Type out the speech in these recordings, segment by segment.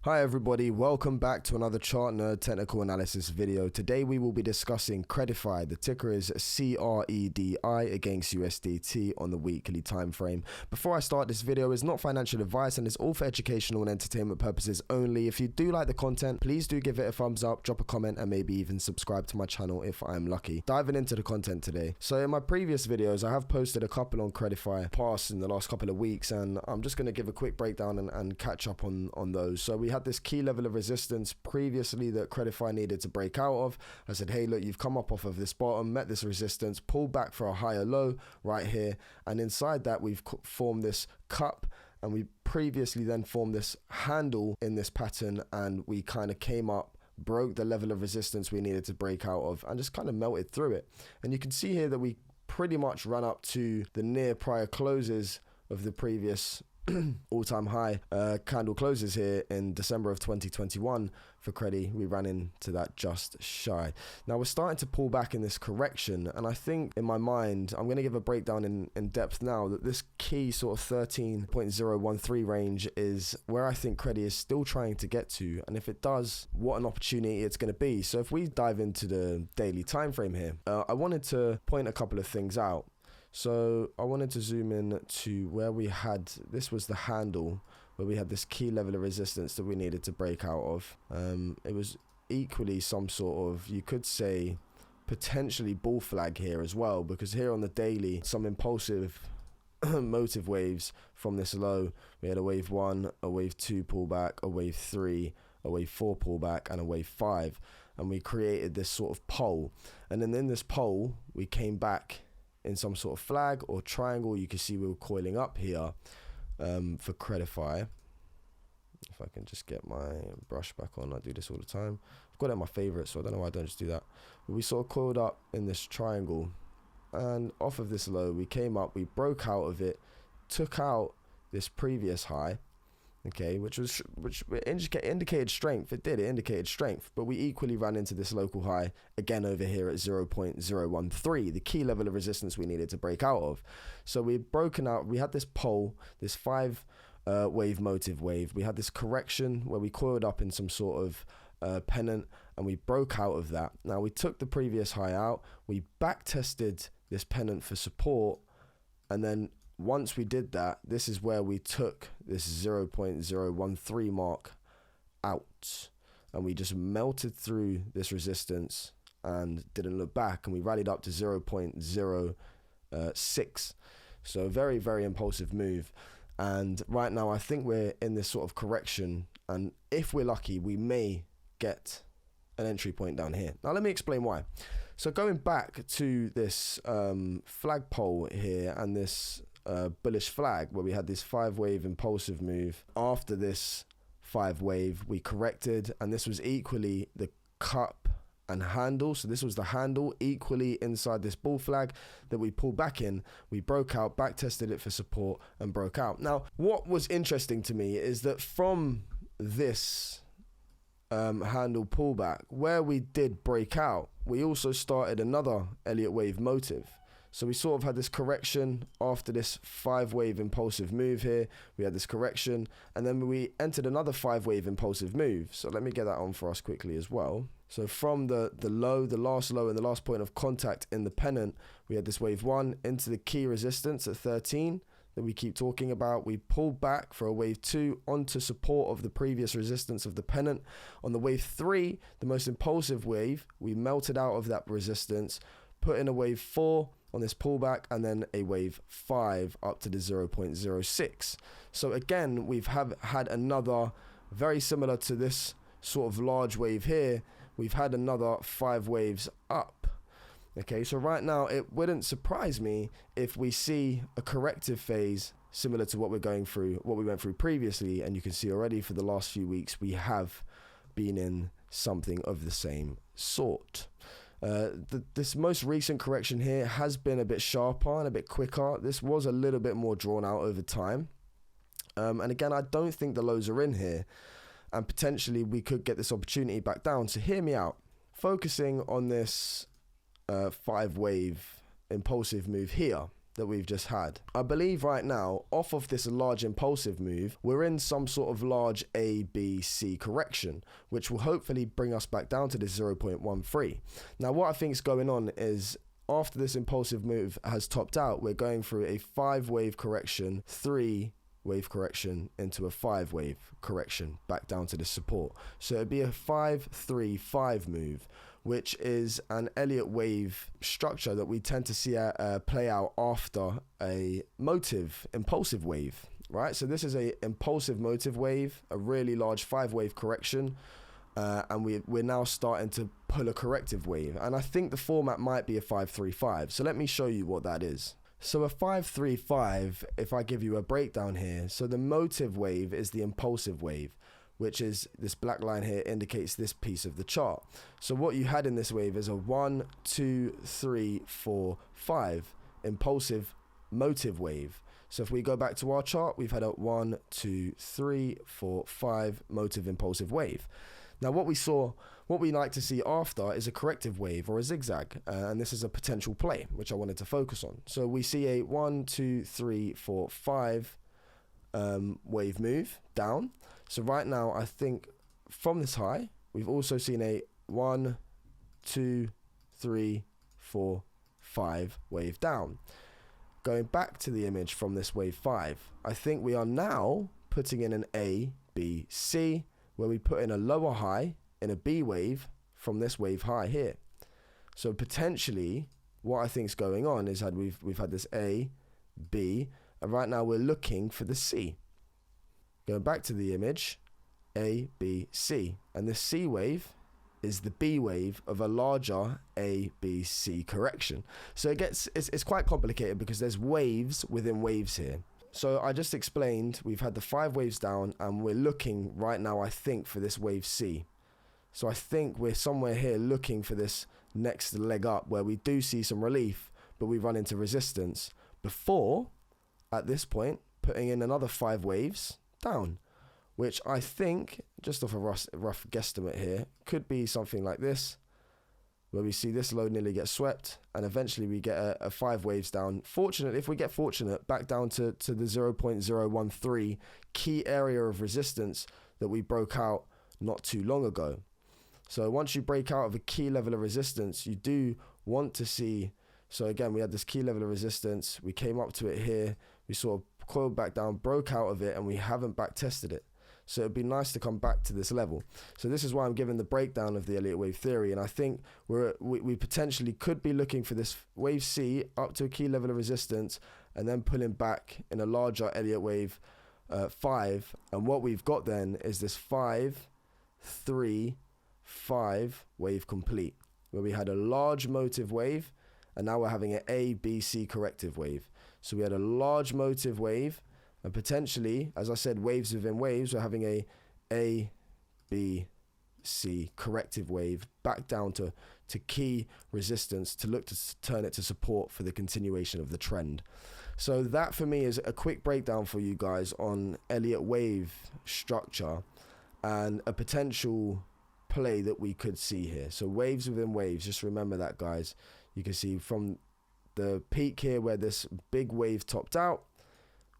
Hi everybody, welcome back to another Chart Nerd technical analysis video. Today we will be discussing Credefi. The ticker is CREDI against USDT on the weekly time frame. Before I start, this video is not financial advice and is all for educational and entertainment purposes only. If you do like the content, please do give it a thumbs up, drop a comment, and maybe even subscribe to my channel if I'm lucky. Diving into the content today. So in my previous videos, I have posted a couple on Credefi past in the last couple of weeks, and I'm just going to give a quick breakdown and catch up on those. So we had this key level of resistance previously that Credefi needed to break out of. I said, hey, look, you've come up off of this bottom, met this resistance, pulled back for a higher low right here, and inside that we've formed this cup, and we previously then formed this handle in this pattern, and we kind of came up, broke the level of resistance we needed to break out of, and just kind of melted through it. And you can see here that we pretty much run up to the near prior closes of the previous all-time high candle closes here in December of 2021 for Credefi. We ran into that just shy. Now we're starting to pull back in this correction, and I think in my mind I'm going to give a breakdown in depth now that this key sort of 13.013 range is where I think Credefi is still trying to get to, and if it does, what an opportunity it's going to be. So if we dive into the daily time frame here, I wanted to point a couple of things out. So I wanted to zoom in to where we had, this was the handle, where we had this key level of resistance that we needed to break out of. It was equally some sort of, you could say, potentially bull flag here as well, because here on the daily, some impulsive motive waves from this low. We had a wave 1, a wave 2 pullback, a wave 3, a wave 4 pullback, and a wave 5. And we created this sort of pole. And then in this pole, we came back in some sort of flag or triangle. You can see we were coiling up here for Credefi. If I can just get my brush back on, I do this all the time. I've got it in my favorite, so I don't know why I don't just do that. But we sort of coiled up in this triangle, and off of this low we came up, we broke out of it, took out this previous high, okay, which indicated strength. It indicated strength, but we equally ran into this local high again over here at 0.013, the key level of resistance we needed to break out of. So we've broken out, we had this pole, this 5 wave motive wave. We had this correction where we coiled up in some sort of pennant, and we broke out of that. Now we took the previous high out, we back tested this pennant for support, and then once we did that, this is where we took this 0.013 mark out, and we just melted through this resistance and didn't look back, and we rallied up to 0.06. So very, very impulsive move. And right now I think we're in this sort of correction, and if we're lucky, we may get an entry point down here. Now let me explain why. So going back to this flagpole here and this bullish flag where we had this 5 wave impulsive move. After this 5 wave we corrected, and this was equally the cup and handle. So this was the handle equally inside this bull flag that we pulled back in. We broke out, back tested it for support, and broke out. Now what was interesting to me is that from this handle pullback where we did break out, we also started another Elliot wave motive. So we sort of had this correction after this 5 wave impulsive move here. We had this correction, and then we entered another 5 wave impulsive move. So let me get that on for us quickly as well. So from the low, the last low and the last point of contact in the pennant, we had this wave 1 into the key resistance at 13 that we keep talking about. We pulled back for a wave 2 onto support of the previous resistance of the pennant. On the wave 3, the most impulsive wave, we melted out of that resistance, put in a wave 4 on this pullback, and then a wave 5 up to the 0.06. So again, we've had another very similar to this sort of large wave here. We've had another 5 waves up. Okay, so right now it wouldn't surprise me if we see a corrective phase similar to what we went through previously, and you can see already for the last few weeks we have been in something of the same sort. This most recent correction here has been a bit sharper and a bit quicker. This was a little bit more drawn out over time. And again, I don't think the lows are in here, and potentially we could get this opportunity back down. So hear me out. Focusing on this 5 wave impulsive move here. that we've just had. I believe right now, off of this large impulsive move, we're in some sort of large A, B, C correction, which will hopefully bring us back down to this 0.13. Now, what I think is going on is after this impulsive move has topped out, we're going through a 5-wave correction, 3-wave correction into a 5-wave correction back down to the support. So it'd be a 5-3-5 move, which is an Elliot wave structure that we tend to see play out after a motive impulsive wave, right? So this is a impulsive motive wave, a really large 5-wave correction, and we're now starting to pull a corrective wave. And I think the format might be a 5-3-5. So let me show you what that is. So a 5-3-5, if I give you a breakdown here, so the motive wave is the impulsive wave, which is this black line here indicates this piece of the chart. So what you had in this wave is a 1, 2, 3, 4, 5 impulsive motive wave. So if we go back to our chart, we've had a 1, 2, 3, 4, 5 motive impulsive wave. Now what we like to see after is a corrective wave or a zigzag, and this is a potential play which I wanted to focus on. So we see a 1, 2, 3, 4, 5 wave move down. So right now, I think from this high, we've also seen a 1, 2, 3, 4, 5 wave down. Going back to the image from this wave 5, I think we are now putting in an A, B, C, where we put in a lower high in a B wave from this wave high here. So potentially, what I think is going on is that we've had this A, B, and right now we're looking for the C. Going back to the image, A, B, C. And the C wave is the B wave of a larger A, B, C correction. So it's quite complicated because there's waves within waves here. So I just explained we've had the 5 waves down and we're looking right now, I think, for this wave C. So I think we're somewhere here looking for this next leg up where we do see some relief, but we run into resistance before, at this point, putting in another 5 waves down, which I think, just off a rough guesstimate here, could be something like this, where we see this low nearly get swept, and eventually we get a 5 waves down. Fortunately, if we get fortunate, back down to the 0.013 key area of resistance that we broke out not too long ago. So once you break out of a key level of resistance, you do want to see, so again, we had this key level of resistance, we came up to it here, we sort of coiled back down, broke out of it, and we haven't back tested it. So it'd be nice to come back to this level. So this is why I'm giving the breakdown of the Elliott wave theory, and I think we potentially could be looking for this wave C up to a key level of resistance and then pulling back in a larger Elliott wave 5. And what we've got then is this 5, 3, 5 wave complete, where we had a large motive wave and now we're having an A, B, C corrective wave. So we had a large motive wave, and potentially, as I said, waves within waves, we're having A, B, C corrective wave back down to key resistance to look to turn it to support for the continuation of the trend. So that for me is a quick breakdown for you guys on Elliott wave structure and a potential play that we could see here. So waves within waves, just remember that, guys. You can see from the peak here where this big wave topped out,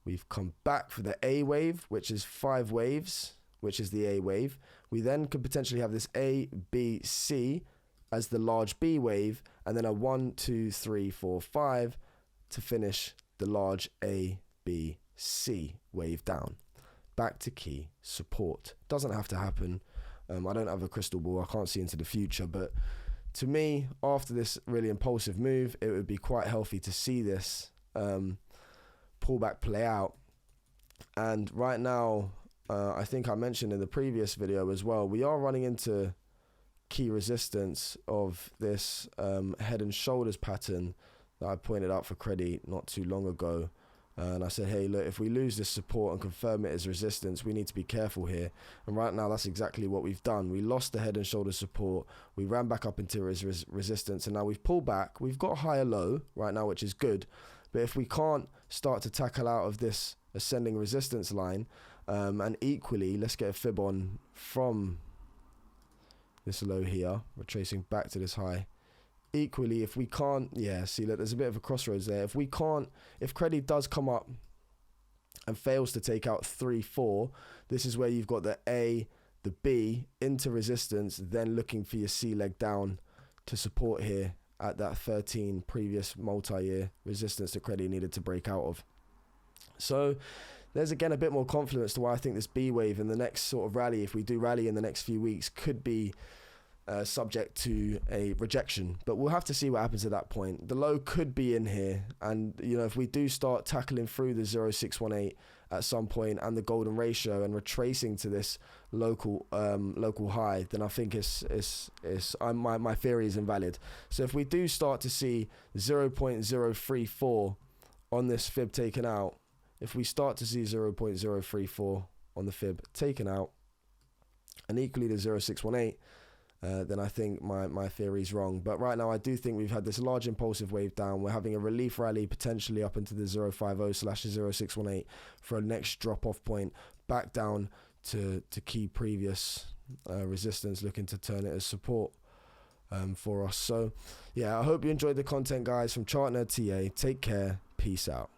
we've come back for the A wave, which is 5 waves, which is the A wave. We then could potentially have this A, B, C as the large B wave, and then a 1, 2, 3, 4, 5 to finish the large A, B, C wave down. Back to key support. Doesn't have to happen. I don't have a crystal ball. I can't see into the future, but to me, after this really impulsive move, it would be quite healthy to see this pullback play out. And right now, I think I mentioned in the previous video as well, we are running into key resistance of this head and shoulders pattern that I pointed out for CREDI not too long ago. And I said, hey, look, if we lose this support and confirm it as resistance, we need to be careful here. And right now, that's exactly what we've done. We lost the head and shoulder support. We ran back up into resistance, and now we've pulled back. We've got a higher low right now, which is good. But if we can't start to tackle out of this ascending resistance line, and equally, let's get a fib on from this low here, retracing back to this high. equally, if we can't, yeah, see, look, there's a bit of a crossroads there. If CREDI does come up and fails to take out 3-4, this is where you've got the A, the B into resistance, then looking for your C leg down to support here at that 13 previous multi-year resistance that CREDI needed to break out of. So there's again a bit more confidence to why I think this B wave in the next sort of rally, if we do rally in the next few weeks, could be subject to a rejection, but we'll have to see what happens at that point. The low could be in here, and you know, if we do start tackling through the 0.618 at some point and the golden ratio and retracing to this local high, then I think my theory is invalid. So if we do start to see 0.034 on this fib taken out, if we start to see 0.034 on the fib taken out, and equally the 0.618, then I think my theory is wrong. But right now, I do think we've had this large impulsive wave down. We're having a relief rally potentially up into the 0.50/0.618 for a next drop-off point back down to key previous resistance, looking to turn it as support for us. So, yeah, I hope you enjoyed the content, guys. From Chart Nerd TA, take care. Peace out.